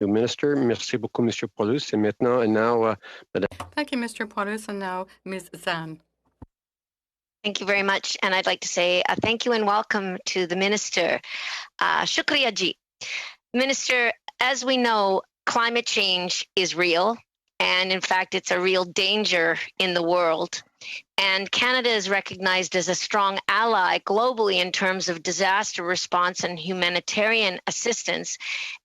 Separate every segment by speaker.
Speaker 1: Minister. Merci beaucoup, Monsieur Paulus. And now, Madame.
Speaker 2: Thank you, Mr. Paulus, and now Ms. Zan.
Speaker 3: Thank you very much. And I'd like to say thank you and welcome to the Minister. Shukriya ji. Minister, as we know, climate change is real. And in fact, it's a real danger in the world. And Canada is recognized as a strong ally globally in terms of disaster response and humanitarian assistance.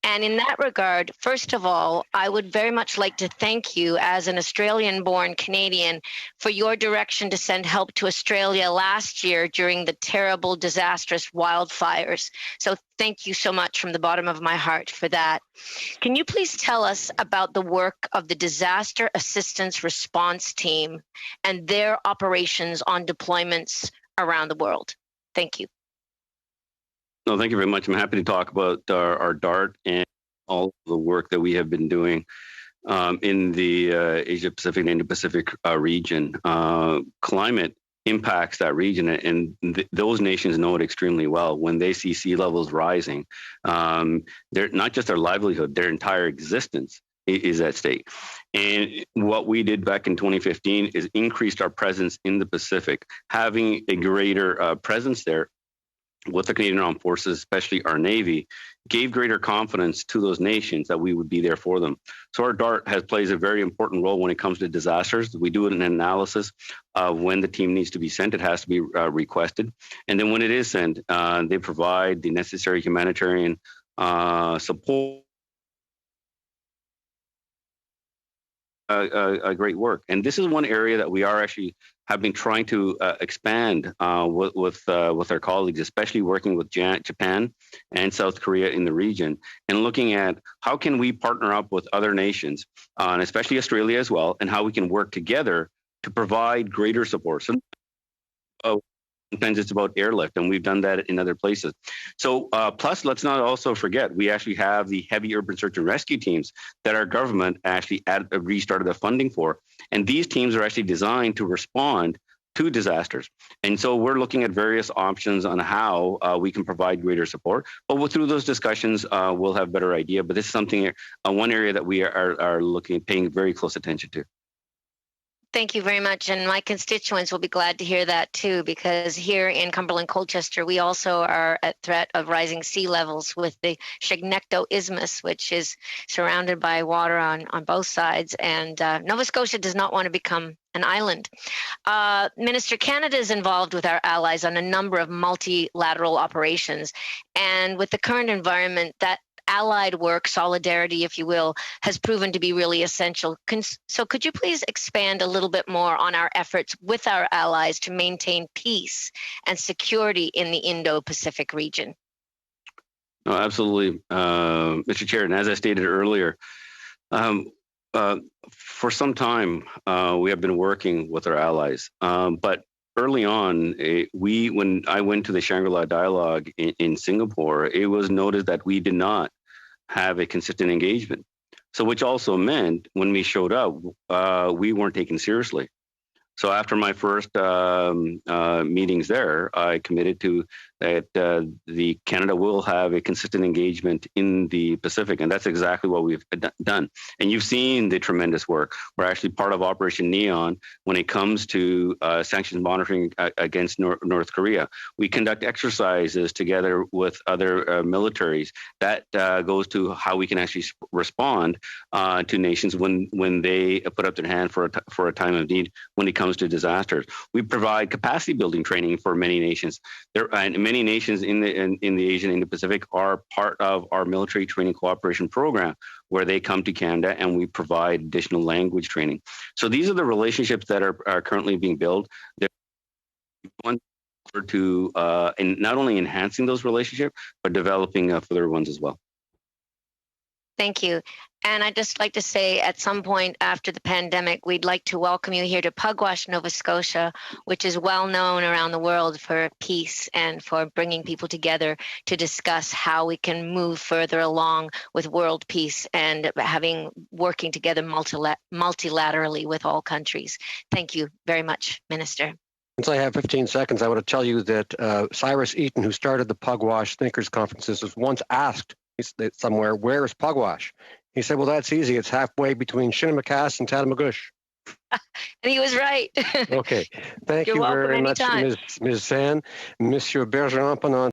Speaker 3: And in that regard, first of all, I would very much like to thank you as an Australian-born Canadian for your direction to send help to Australia last year during the terrible, disastrous wildfires. So thank you so much from the bottom of my heart for that. Can you please tell us about the work of the Disaster Assistance Response Team and their operations on deployments around the world? Thank you.
Speaker 4: No, thank you very much. I'm happy to talk about our DART and all the work that we have been doing in the Asia-Pacific and Indo-Pacific region. Climate impacts that region, and those nations know it extremely well. When they see sea levels rising, they're not just their livelihood, their entire existence is at stake. And what we did back in 2015 is increased our presence in the Pacific, having a greater presence there with the Canadian Armed Forces, especially our Navy, gave greater confidence to those nations that we would be there for them. So our DART plays a very important role when it comes to disasters. We do an analysis of when the team needs to be sent. It has to be requested. And then when it is sent, they provide the necessary humanitarian support. Great work. And this is one area that we have been trying to expand with our colleagues, especially working with Japan and South Korea in the region, and looking at how can we partner up with other nations, and especially Australia as well, and how we can work together to provide greater support. Sometimes it's about airlift, and we've done that in other places. So plus, let's not also forget, we actually have the heavy urban search and rescue teams that our government actually restarted the funding for. And these teams are actually designed to respond to disasters. And so we're looking at various options on how we can provide greater support. But through those discussions, we'll have a better idea. But this is something, one area that we are paying very close attention to.
Speaker 3: Thank you very much. And my constituents will be glad to hear that too, because here in Cumberland, Colchester, we also are at threat of rising sea levels with the Chignecto Isthmus, which is surrounded by water on both sides. And Nova Scotia does not want to become an island. Minister, Canada is involved with our allies on a number of multilateral operations. And with the current environment, that allied work, solidarity, if you will, has proven to be really essential. So could you please expand a little bit more on our efforts with our allies to maintain peace and security in the Indo-Pacific region?
Speaker 4: Oh, absolutely, Mr. Chair. And as I stated earlier, for some time, we have been working with our allies. But early on, when I went to the Shangri-La Dialogue in Singapore, it was noted that we did not have a consistent engagement. So which also meant when we showed up, we weren't taken seriously. So after my first meetings there, I committed to that the Canada will have a consistent engagement in the Pacific, and that's exactly what we've done. And you've seen the tremendous work. We're actually part of Operation Neon when it comes to sanctions monitoring against North Korea. We conduct exercises together with other militaries. That goes to how we can actually respond to nations when they put up their hand for a time of need when it comes to disasters. We provide capacity building training for many nations. And many nations in the Asian and the Pacific are part of our military training cooperation program, where they come to Canada and we provide additional language training. So these are the relationships that are currently being built. They're one to and not only enhancing those relationships, but developing further ones as well.
Speaker 3: Thank you. And I'd just like to say at some point after the pandemic, we'd like to welcome you here to Pugwash, Nova Scotia, which is well known around the world for peace and for bringing people together to discuss how we can move further along with world peace and working together multilaterally with all countries. Thank you very much, Minister.
Speaker 1: Since I have 15 seconds, I want to tell you that Cyrus Eaton, who started the Pugwash Thinkers Conferences, was once asked somewhere, where is Pugwash? He said, well, that's easy. It's halfway between Shinnemakas and Tatamagouche.
Speaker 3: And he was right.
Speaker 1: Okay. Thank
Speaker 3: You're
Speaker 1: you
Speaker 3: welcome
Speaker 1: very much,
Speaker 3: anytime.
Speaker 1: Ms. Zan. Monsieur Bergeron, pendant